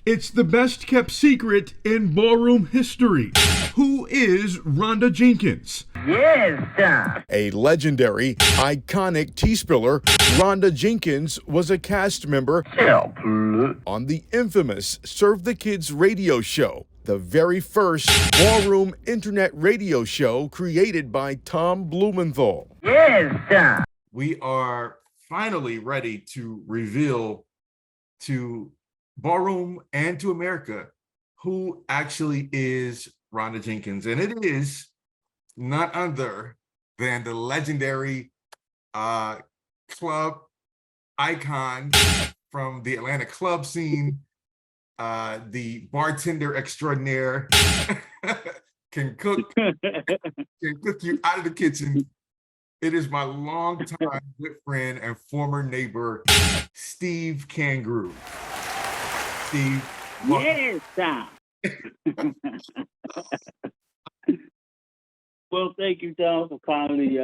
It's the best kept secret in ballroom history. Who is Rhonda Jenkins? Yes, sir. A legendary, iconic tea spiller, Rhonda Jenkins was a cast member on the infamous Serve the Kids radio show, the very first ballroom internet radio show created by Tom Blumenthal. Yes, sir. We are finally ready to reveal to ballroom and to America who actually is Rhonda Jenkins. And it is none other than the legendary club icon from the Atlanta club scene, the bartender extraordinaire, can cook you out of the kitchen. It is my longtime good friend and former neighbor, Steve Kangaroo. Steve, Yes, sir. Well, thank you, Tom, for kindly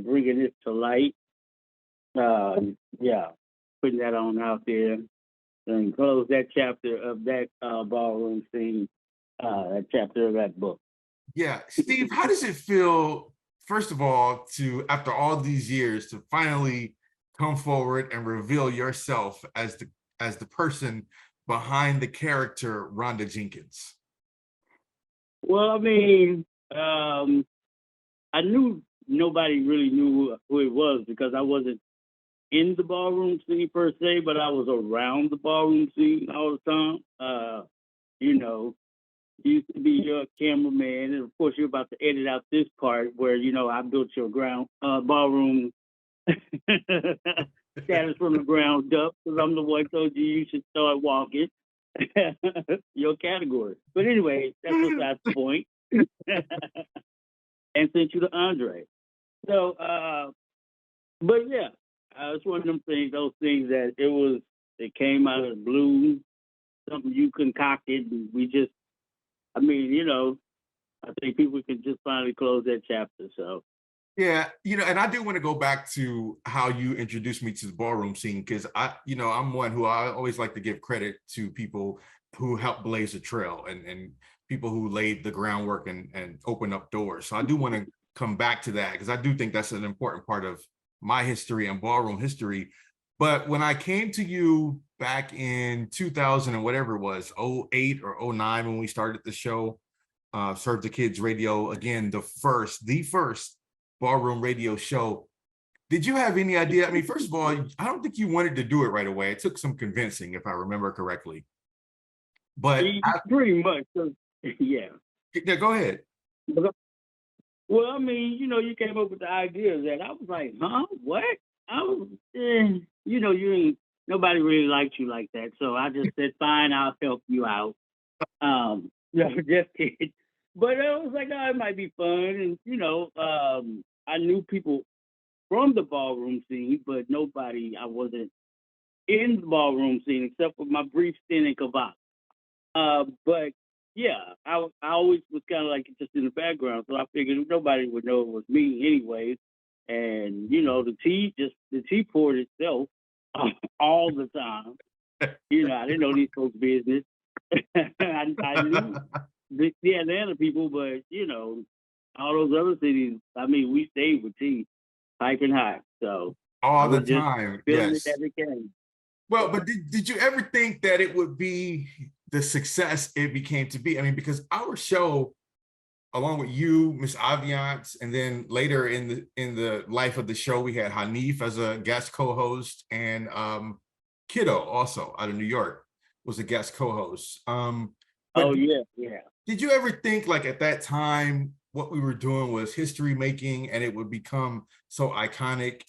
bringing this to light. Yeah, putting that on out there and close that chapter of that ballroom scene, that chapter of that book. Yeah, Steve, how does it feel, first of all, to, after all these years, to finally come forward and reveal yourself as the person behind the character Rhonda Jenkins? Well, I mean, I knew nobody really knew who it was because I wasn't in the ballroom scene per se, but I was around the ballroom scene all the time. You know, you used to be your cameraman, and of course you're about to edit out this part where I built your ground ballroom status from the ground up because I'm the one who told you should start walking your category. But anyway, that's besides the point. And sent you to Andre. So, but yeah, it's one of them things, those things that it came out of the blue, something you concocted, and we just, I think people can just finally close that chapter. So, yeah, and I do want to go back to how you introduced me to the ballroom scene, because I'm one who I always like to give credit to people who helped blaze the trail and people who laid the groundwork and opened up doors. So I do want to come back to that because I do think that's an important part of my history and ballroom history. But when I came to you back in 2000 and whatever it was, 08 or 09, when we started the show, Serve the Kids Radio, again, the first ballroom radio show, did you have any idea? I mean, first of all, I don't think you wanted to do it right away. It took some convincing, if I remember correctly. But pretty much, yeah. Yeah, go ahead. Well, I mean, you came up with the idea of that. I was like, huh? What? I was, you ain't, nobody really liked you like that. So I just said, fine, I'll help you out. Just kidding. But I was like, oh, it might be fun. And, I knew people from the ballroom scene, but I wasn't in the ballroom scene except for my brief stint in Kavak. But yeah, I always was kind of like just in the background, so I figured nobody would know it was me anyways. And the tea poured itself all the time. I didn't know these folks' business. I knew the Atlanta people, but all those other cities. I mean, we stayed with tea, piping hot. So all the time, yes. It as it came. Well, but did you ever think that it would be the success it became to be? I mean, because our show, along with you, Miss Aviance, and then later in the life of the show, we had Hanif as a guest co-host, and Kiddo, also out of New York, was a guest co-host. Oh yeah. Did you ever think, like, at that time, what we were doing was history making, and it would become so iconic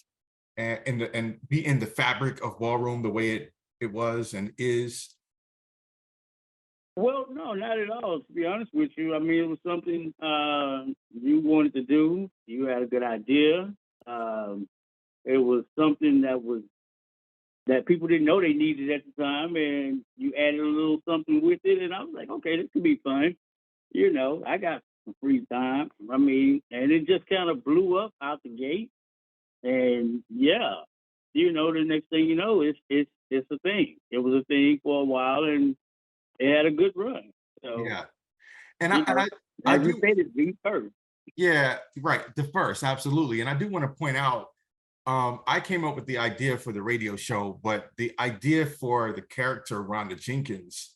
and be in the fabric of ballroom the way it was and is? Well, no, not at all. To be honest with you, I mean, it was something you wanted to do. You had a good idea. It was something that people didn't know they needed at the time, and you added a little something with it. And I was like, okay, this could be fun. I got some free time. I mean, and it just kind of blew up out the gate. And yeah, the next thing you know, it's a thing. It was a thing for a while, and it had a good run. So, Yeah. And you know, I as you do, said, it's the first. yeah, right. The first, absolutely. And I do want to point out, I came up with the idea for the radio show, but the idea for the character Rhonda Jenkins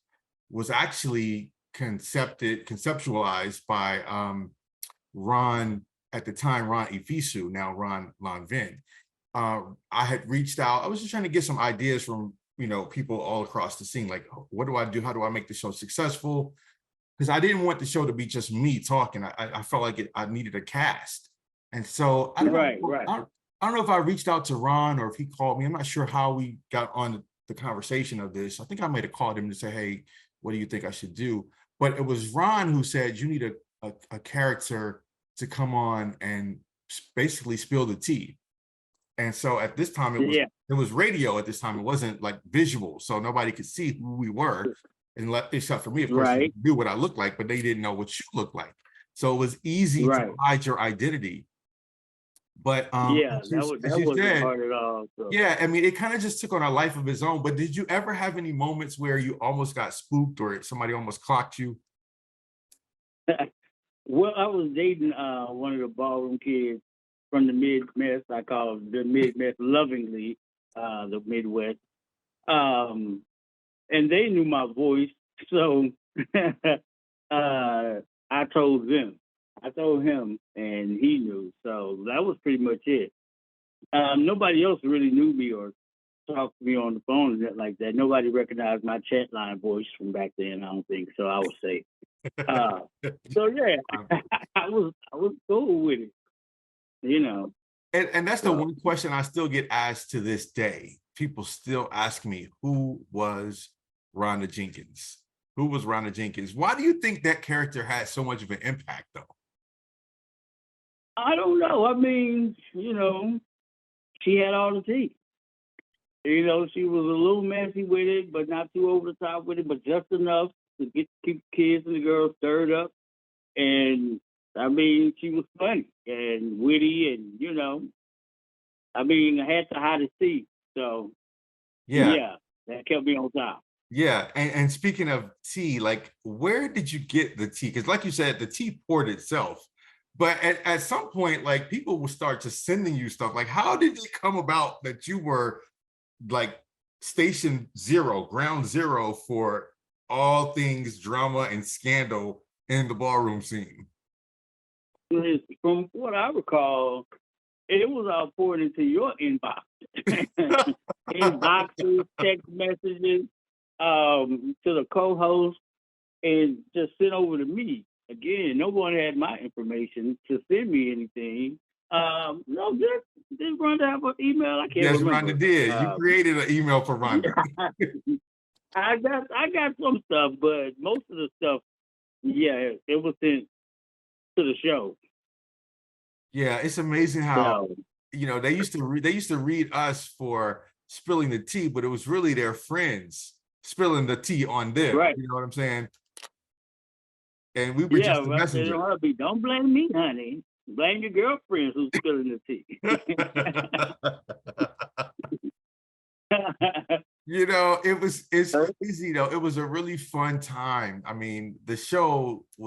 was actually conceptualized by Ron, at the time, Ron Ifisu, now Ron Lanvin. I had reached out. I was just trying to get some ideas from, people all across the scene. Like, what do I do? How do I make the show successful? Because I didn't want the show to be just me talking. I felt like I needed a cast. And so I don't Right, know. right. I don't know if I reached out to Ron or if he called me. I'm not sure how we got on the conversation of this. I think I might have called him to say, hey, what do you think I should do? But it was Ron who said, you need a character to come on and basically spill the tea. And so at this time, Yeah, it was radio at this time. It wasn't like visual, so nobody could see who we were, and except for me, of course, you right, knew what I looked like, but they didn't know what you looked like. So it was easy to right. hide your identity. But Yeah, as that you wasn't said, hard at all. So, yeah, I mean, it kind of just took on a life of its own. But did you ever have any moments where you almost got spooked or somebody almost clocked you? well, I was dating one of the ballroom kids from the Midwest. I call the Midwest lovingly, the Midwest. Um, and they knew my voice, so I told them. I told him, and he knew. So that was pretty much it. Nobody else really knew me or talked to me on the phone and that like that. Nobody recognized my chat line voice from back then. I don't think so. I would say. Uh, so yeah, I was cool with it. You know. And that's the So one question I still get asked to this day. People still ask me, who was Rhonda Jenkins? Who was Rhonda Jenkins? Why do you think that character had so much of an impact, though? I don't know. I mean, she had all the tea. She was a little messy with it, but not too over the top with it, but just enough to keep the kids and the girls stirred up. And I mean, she was funny and witty, and I mean, I had to hide the tea. So Yeah, yeah, that kept me on top. yeah. And speaking of tea, like, where did you get the tea? Because, like you said, the tea poured itself. But at some point, like, people will start just sending you stuff. Like, how did it come about that you were like station zero, ground zero for all things drama and scandal in the ballroom scene? From what I recall, it was all poured into your inbox, inboxes, text messages, to the co-host, and just sent over to me. Again, no one had my information to send me anything. No, just run to have an email. I can't Yes, remember. Rhonda did. You created an email for Rhonda. I got some stuff, but most of the stuff, yeah, it was sent to the show. Yeah, it's amazing how, So they used to read us for spilling the tea, but it was really their friends spilling the tea on them. right, You know what I'm saying? And we were yeah, just the right. They messenger. don't be. Don't blame me, honey. Blame your girlfriends who's spilling the tea. It's crazy though. It was a really fun time. I mean, the show it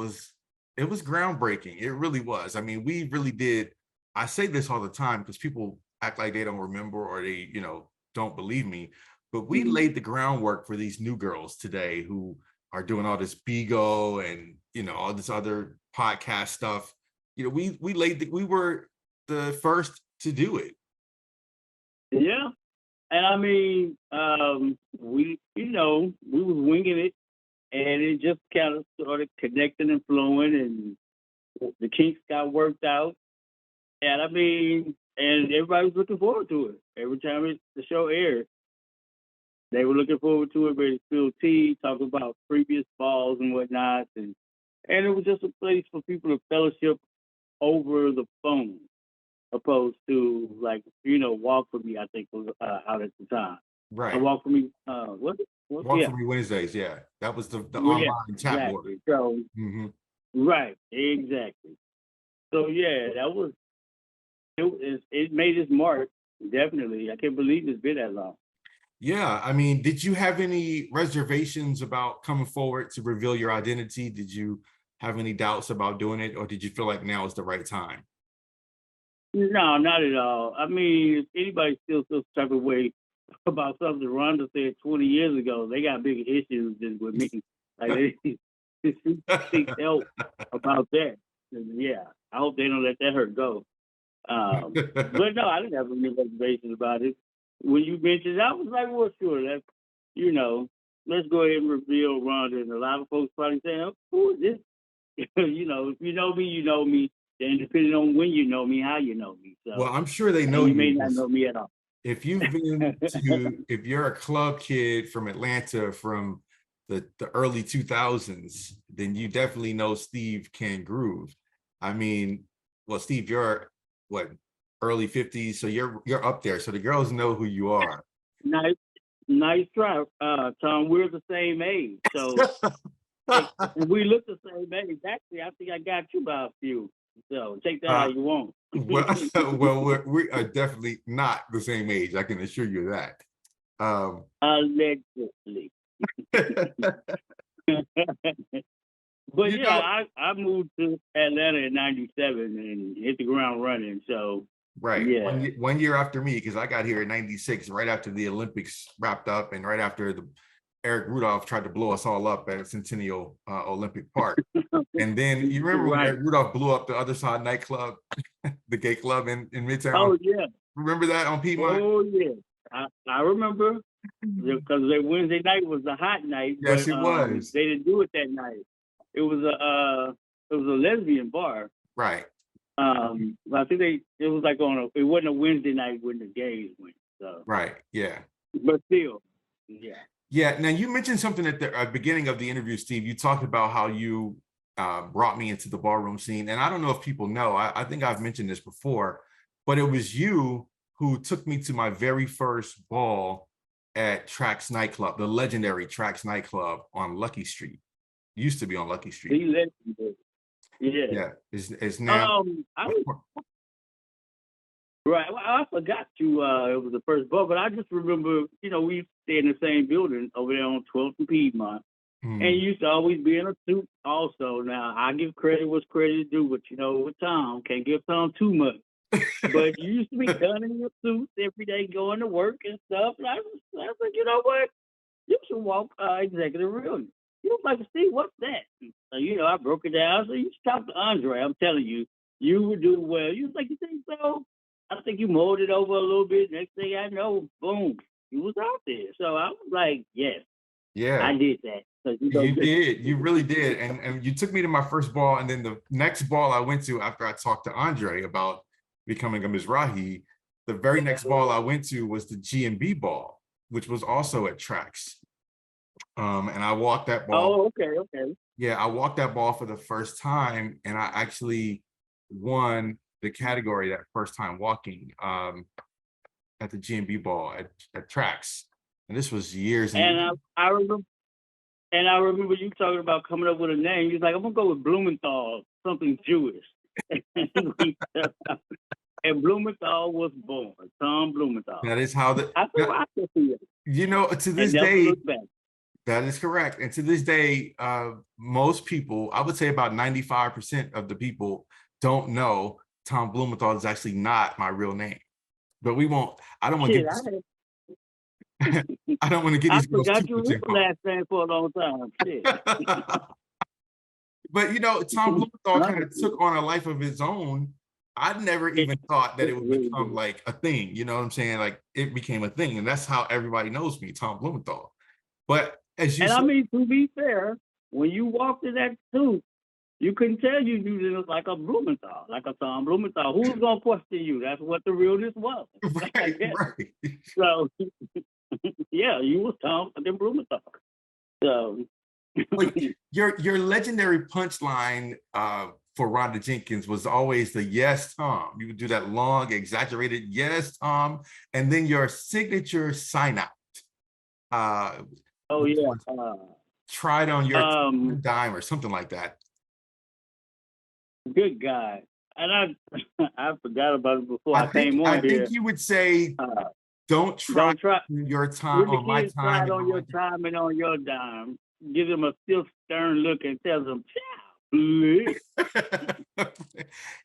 was groundbreaking. It really was. I mean, we really did. I say this all the time because people act like they don't remember or they, don't believe me. But we laid the groundwork for these new girls today who are doing all this Bigo and all this other podcast stuff. We were the first to do it. Yeah, and I mean, we was winging it, and it just kind of started connecting and flowing, and the kinks got worked out. And I mean, and everybody was looking forward to it. Every time the show aired, they were looking forward to it, ready to spill tea, talk about previous balls and whatnot, and it was just a place for people to fellowship over the phone, opposed to like Walk for Me. I think was out at the time. Right. Walk for Me. Walk Yeah, for Me Wednesdays. Yeah. That was the well, yeah, online chat board. exactly. So Mhm. right, exactly. So yeah, that was it. It made its mark. Definitely, I can't believe it's been that long. Yeah, I mean, did you have any reservations about coming forward to reveal your identity? Did you have any doubts about doing it, or did you feel like now is the right time? No, not at all. I mean, if anybody still feels some type of way about something Rhonda said 20 years ago, they got bigger issues than with me. Like they seek help about that. And yeah, I hope they don't let that hurt go. But no, I didn't have any reservations about it. When you mentioned, I was like, well, sure, that's you know, let's go ahead and reveal Rhonda. And a lot of folks probably saying, oh, who is this? You know, if you know me, you know me. Then depending on when you know me, how you know me. Well, So, I'm sure they know and you may you. not know me at all. If you're a club kid from Atlanta from the early 2000s, then you definitely know Steve Can Groove. I mean, well, Steve, you're what, early 50s, so you're up there. So the girls know who you are. Nice, nice try, Tom. We're the same age, so and we look the same age. Actually, I think I got you by a few. So take that how Uh, you want. well, well, we are definitely not the same age. I can assure you that. Allegedly. But you yeah, know, I moved to Atlanta in '97 and hit the ground running. So right. yeah. One year after me, because I got here in '96, right after the Olympics wrapped up, and right after the Eric Rudolph tried to blow us all up at Centennial Olympic Park. And then you remember when Right. Eric Rudolph blew up the Other Side nightclub, the gay club in Midtown? Oh yeah. Remember that on Piedmont? Oh yeah. I remember because their Wednesday night was a hot night, Yes, but it was. they didn't do it that night. It was it was a lesbian bar. Right, I think it was like it wasn't a Wednesday night when the gays went. So, right. Yeah. but still, yeah. Yeah. Now you mentioned something at the beginning of the interview, Steve. You talked about how you brought me into the ballroom scene. And I don't know if people know, I think I've mentioned this before, but it was you who took me to my very first ball at Trax nightclub, the legendary Trax nightclub on Lucky Street. Used to be on Lucky Street. He legendary. Yeah. Yeah, it's now. I was right. Well, I forgot you. It was the first ball, but I just remember, we stay in the same building over there on 12th and Piedmont. And you used to always be in a suit also. Now, I give credit what's credit due, but with Tom, can't give Tom too much. But you used to be done in your suit every day, going to work and stuff. And I was like, you know what? You should walk executive real. You was like, Steve, what's that? So, I broke it down. So you should talk to Andre. I'm telling you, you would do well. You was like, you think so? I think you molded over a little bit. Next thing I know, boom, you was out there. So I was like, yes, Yeah, I did that. So you did. You really did. And you took me to my first ball. And then the next ball I went to after I talked to Andre about becoming a Mizrahi, the very next ball I went to was the G&B ball, which was also at Trax. And I walked that ball. Oh, okay. Yeah, I walked that ball for the first time, and I actually won the category that first time walking at the G&B ball at Trax. And this was years and And I remember. And I remember you talking about coming up with a name. You was like, I'm gonna go with Blumenthal, something Jewish. And Blumenthal was born, Tom Blumenthal. that is how I feel I can see it. to this And never day, look back. that is correct. And to this day, most people, I would say about 95% of the people don't know Tom Blumenthal is actually not my real name. But I don't want to get I don't want to get I these girls forgot too your much info. last name for a long time. Shit. But Tom Blumenthal kind of took on a life of his own. I never even thought that it would become like a thing. You know what I'm saying? Like it became a thing, and that's how everybody knows me, Tom Blumenthal. But as you And said, I mean, to be fair, when you walked in that suit, you couldn't tell you looked like a Blumenthal, like a Tom Blumenthal. Who's gonna question you? That's what the realness was. right. So yeah, you was Tom fucking Blumenthal. So Like your legendary punchline for Rhonda Jenkins was always the "Yes, Tom." You would do that long, exaggerated "Yes, Tom," and then your signature sign out. oh yeah. Tried on your dime or something like that. Good guy. And I I forgot about it before I came on I here. think you would say don't try Don't try your time when the on my kids try time it and on on your my time. time and on your dime. Give them a still stern look and tell them, "Ciao, please."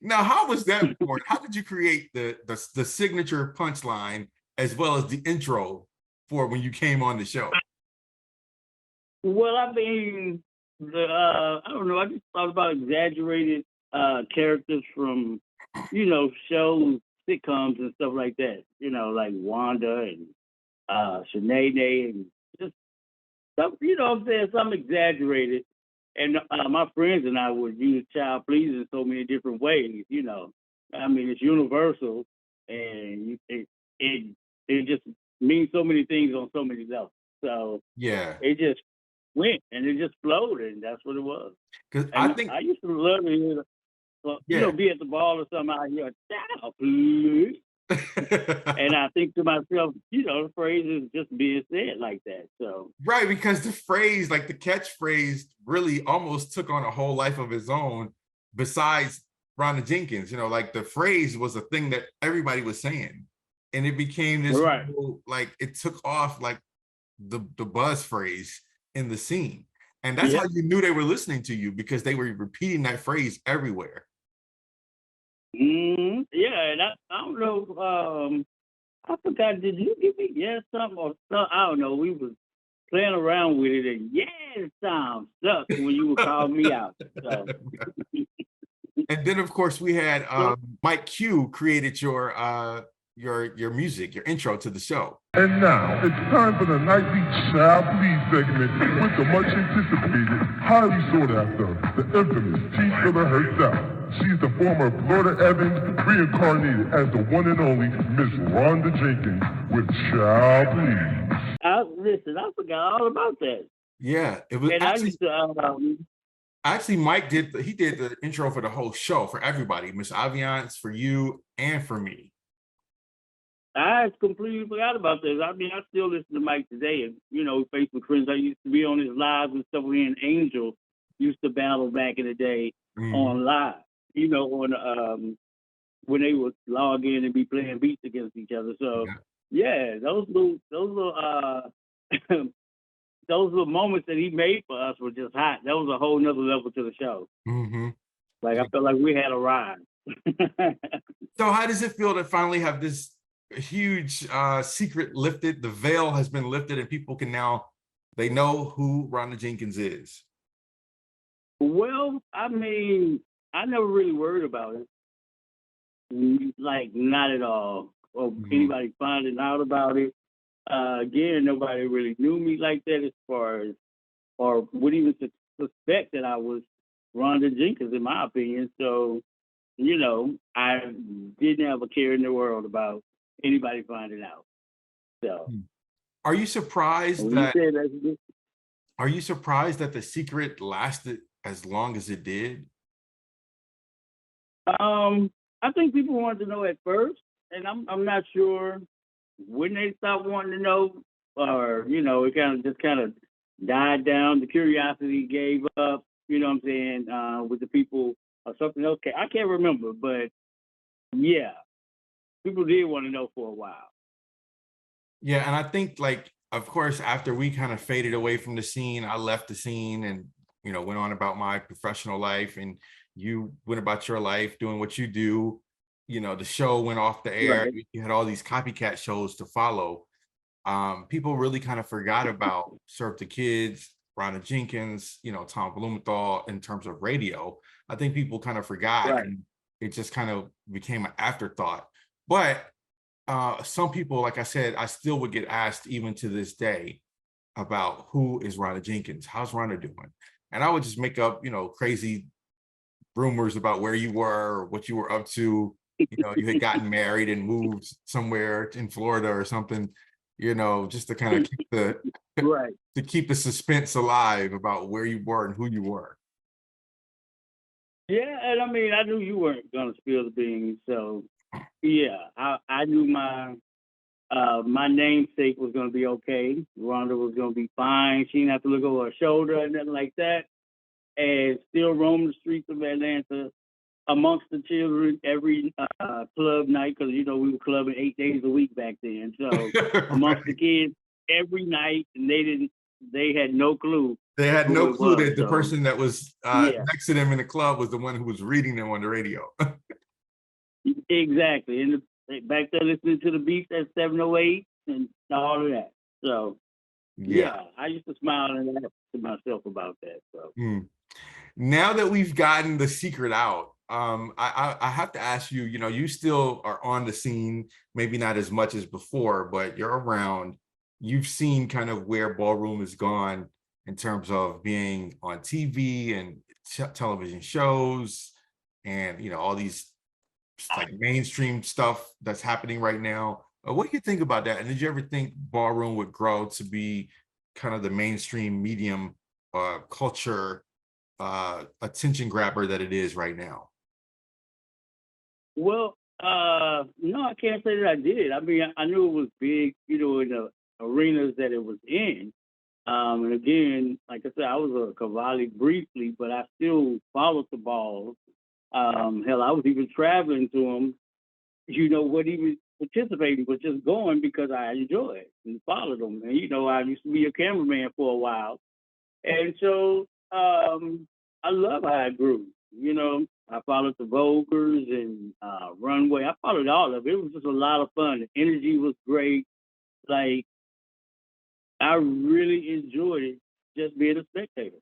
Now, how was that born? How did you create the signature punchline as well as the intro for when you came on the show? Well, I mean, I don't know. I just thought about exaggerated characters from, shows, sitcoms, and stuff like that. Like Wanda and Shanae and just stuff. What I'm saying, something exaggerated. And my friends and I would use child please in so many different ways. I mean, it's universal, and it just means so many things on so many levels. So Yeah, it just went and it just flowed, and that's what it was. because I And think I used to love to hear, yeah. be at the ball or something out here, child please. And I think to myself, the phrase is just being said like that. So Right, because the phrase, like the catchphrase, really almost took on a whole life of its own. Besides Rhonda Jenkins, like the phrase was a thing that everybody was saying, and it became this right. whole, like it took off like the buzz phrase in the scene, and that's how Yeah. you knew they were listening to you because they were repeating that phrase everywhere. Yeah, and I don't know. I forgot. Did you give me yes something or something? I don't know. We was playing around with it, and yes sound stuck when you would call me out. So, And then of course we had so Mike Q created your music, your intro to the show. And now, it's time for the nightly Child Please segment with the much anticipated, highly sought after, the infamous T-Filler herself. She's the former Florida Evans, reincarnated as the one and only Miss Rhonda Jenkins with Child Please. listen. I forgot all about that, Yeah, it was and I used to. actually Mike did the intro for the whole show for everybody, Miss Aviance, for you and for me. I completely forgot about this. I mean, I still listen to Mike today, and Facebook friends. I used to be on his lives and stuff. Me and Angel used to battle back in the day on live. On when they would log in and be playing beats against each other. So yeah, those little those little moments that he made for us were just hot. That was a whole nother level to the show. Mm-hmm. Like I felt like we had a ride. So how does it feel to finally have this huge secret lifted? The veil has been lifted and people can now, they know who Rhonda Jenkins is. Well, I mean, I never really worried about it. Like, not at all. Or anybody finding out about it. Again, nobody really knew me like that as far as, or would even suspect that I was Rhonda Jenkins, in my opinion. So, I didn't have a care in the world about anybody finding out. So, Are you surprised when you that say that, are you surprised that the secret lasted as long as it did? I think people wanted to know at first, and I'm not sure when they stopped wanting to know, or it kind of died down. The curiosity gave up. You know what I'm saying? With the people or something else. I can't remember, but yeah, people did want to know for a while. Yeah, and I think like, of course, after we kind of faded away from the scene, I left the scene and went on about my professional life, and you went about your life doing what you do. The show went off the air. Right. You had all these copycat shows to follow. People really kind of forgot about Serve the Kids, Rhonda Jenkins, Tom Blumenthal in terms of radio. I think people kind of forgot, Right. and it just kind of became an afterthought. But some people, like I said, I still would get asked even to this day about who is Rhonda Jenkins, how's Rhonda doing, and I would just make up, crazy rumors about where you were or what you were up to. You had gotten married and moved somewhere in Florida or something, just to kind of keep the Right. to keep the suspense alive about where you were and who you were. Yeah, and I mean, I knew you weren't gonna spill the beans, so yeah, I knew my namesake was gonna be okay. Rhonda was gonna be fine. She didn't have to look over her shoulder or nothing like that, and still roam the streets of Atlanta amongst the children every club night, because we were clubbing 8 days a week back then. So amongst the kids every night, and they had no clue. They had who no it clue was, that the so, person that was yeah, next to them in the club was the one who was reading them on the radio. exactly. And back there listening to the beats at 708 and all of that. So Yeah. yeah, I used to smile and laugh to myself about that. So. Mm. Now that we've gotten the secret out, I have to ask you, you still are on the scene, maybe not as much as before, but you're around. You've seen kind of where ballroom has gone in terms of being on TV and television shows and, all these like mainstream stuff that's happening right now. What do you think about that? And did you ever think ballroom would grow to be kind of the mainstream medium culture attention grabber that it is right now? Well, no, I can't say that I did. I mean, I knew it was big, in the arenas that it was in. And again, like I said, I was a Cavalli briefly, but I still followed the balls. Hell, I was even traveling to them, what even participating, but just going because I enjoy it and followed them. And, I used to be a cameraman for a while. And so I love how it grew. I followed the Vogers and Runway. I followed all of it. It was just a lot of fun. The energy was great. Like, I really enjoyed it just being a spectator.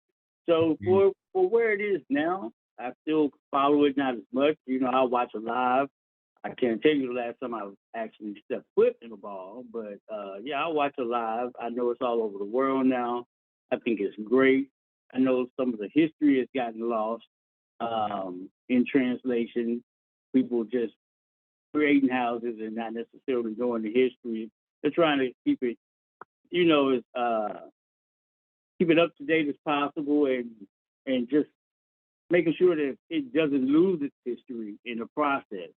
So for where it is now, I still follow it not as much. I watch it live. I can't tell you the last time I actually stepped foot in a ball, but yeah, I watch it live. I know it's all over the world now. I think it's great. I know some of the history has gotten lost in translation. People just creating houses and not necessarily knowing the history. They're trying to keep it, keep it up to date as possible, and just making sure that it doesn't lose its history in the process.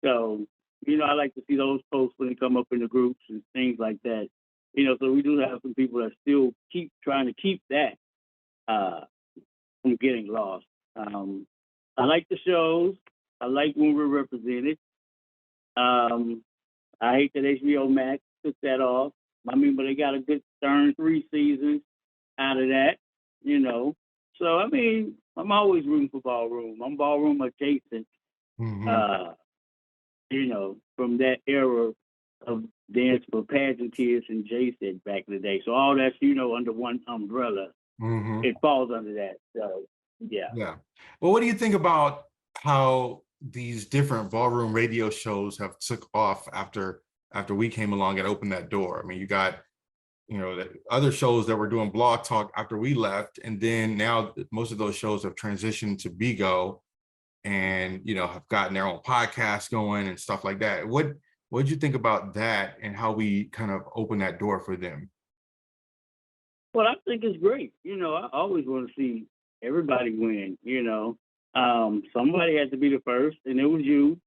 So, I like to see those posts when they come up in the groups and things like that. So we do have some people that still keep trying to keep that from getting lost. I like the shows. I like when we're represented. I hate that HBO Max took that off. I mean, but they got a good darn 3 seasons out of that, So, I mean, I'm always rooting for ballroom. I'm ballroom adjacent, from that era of dance for pageant kids and Jason back in the day. So all that's, under one umbrella. It falls under that. So, yeah. Yeah. Well, what do you think about how these different ballroom radio shows have took off after we came along and opened that door? I mean, you got, the other shows that were doing Blog Talk after we left, and then now most of those shows have transitioned to Bigo and, have gotten their own podcast going and stuff like that. What did you think about that and how we kind of opened that door for them? Well, I think it's great. I always want to see everybody win, somebody had to be the first, and it was you.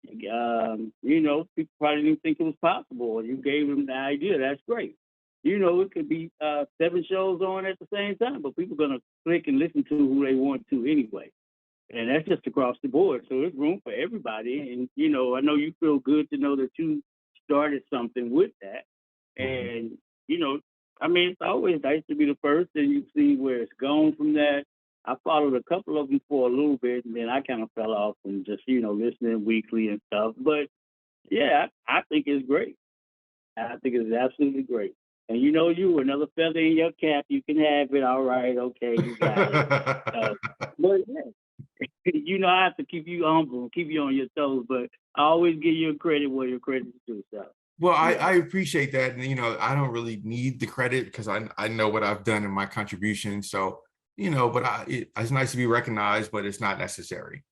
People probably didn't think it was possible, and you gave them the idea. That's great. It could be 7 shows on at the same time, but people are going to click and listen to who they want to anyway. And that's just across the board. So there's room for everybody. And, I know you feel good to know that you started something with that. And, I mean, it's always nice to be the first, and you see where it's gone from that. I followed a couple of them for a little bit, and then I kind of fell off and just, listening weekly and stuff. But, yeah, I think it's great. I think it's absolutely great. And you, another feather in your cap, you can have it. All right, okay, you got it. But, yeah, I have to keep you humble, keep you on your toes, but I always give you credit where your credit is due. So. Well, I appreciate that. And, I don't really need the credit because I know what I've done in my contribution. So, but it's nice to be recognized, but it's not necessary.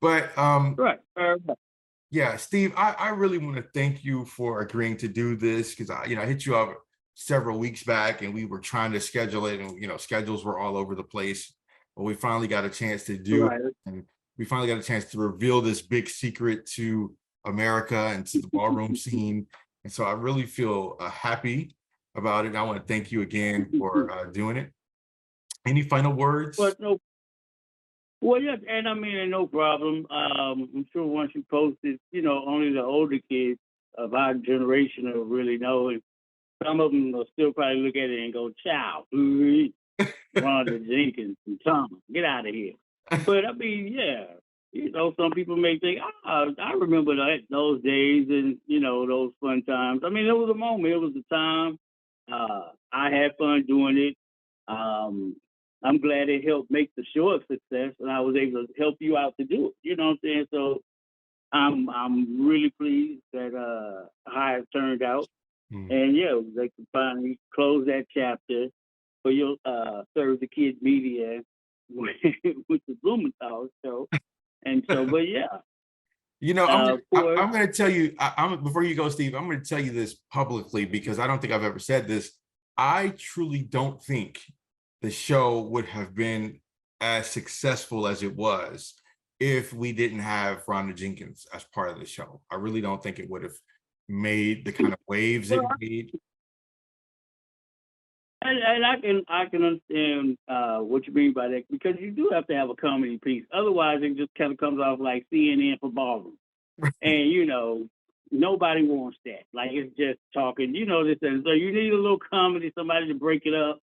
But right. Yeah, Steve, I really want to thank you for agreeing to do this because I hit you up several weeks back and we were trying to schedule it, and schedules were all over the place. But we finally got a chance to do it, and we finally got a chance to reveal this big secret to America and to the ballroom scene. And so I really feel happy about it. And I want to thank you again for doing it. Any final words? Well, no, Well, yeah, and I mean, no problem. I'm sure once you post it, only the older kids of our generation will really know. And some of them will still probably look at it and go, "Child, Rhonda Jenkins and Tom, get out of here." But I mean, yeah, some people may think, I remember those days and those fun times. I mean, it was a moment, it was a time. I had fun doing it. Um, I'm glad it helped make the show a success, and I was able to help you out to do it. You know what I'm saying? So I'm really pleased that how it turned out. Mm. And yeah, they can finally close that chapter for your Serve the Kids Media with the Blumenthal show. And so, but yeah, I'm for going to tell you, I'm before you go, Steve, I'm going to tell you this publicly because I don't think I've ever said this. I truly don't think the show would have been as successful as it was if we didn't have Rhonda Jenkins as part of the show. I really don't think it would have made the kind of waves it well, made. and I can understand what you mean by that because you do have to have a comedy piece. Otherwise, it just kind of comes off like CNN for ballroom, and nobody wants that. Like it's just talking, this and so you need a little comedy, somebody to break it up,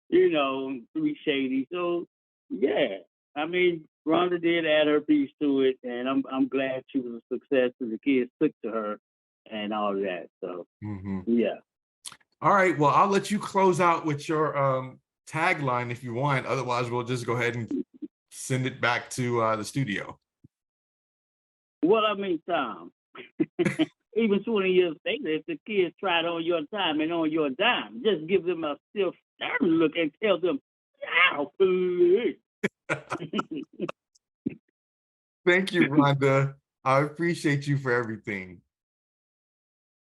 be shady. So yeah, I mean, Rhonda did add her piece to it, and I'm glad she was a success and the kids took to her and all of that. So yeah. All right, well, I'll let you close out with your tagline if you want. Otherwise, we'll just go ahead and send it back to the studio. Well, I mean, Tom, even 20 years later, if the kids tried on your time and on your dime, just give them a still stern look and tell them, "Ow, please." Thank you, Rhonda. I appreciate you for everything.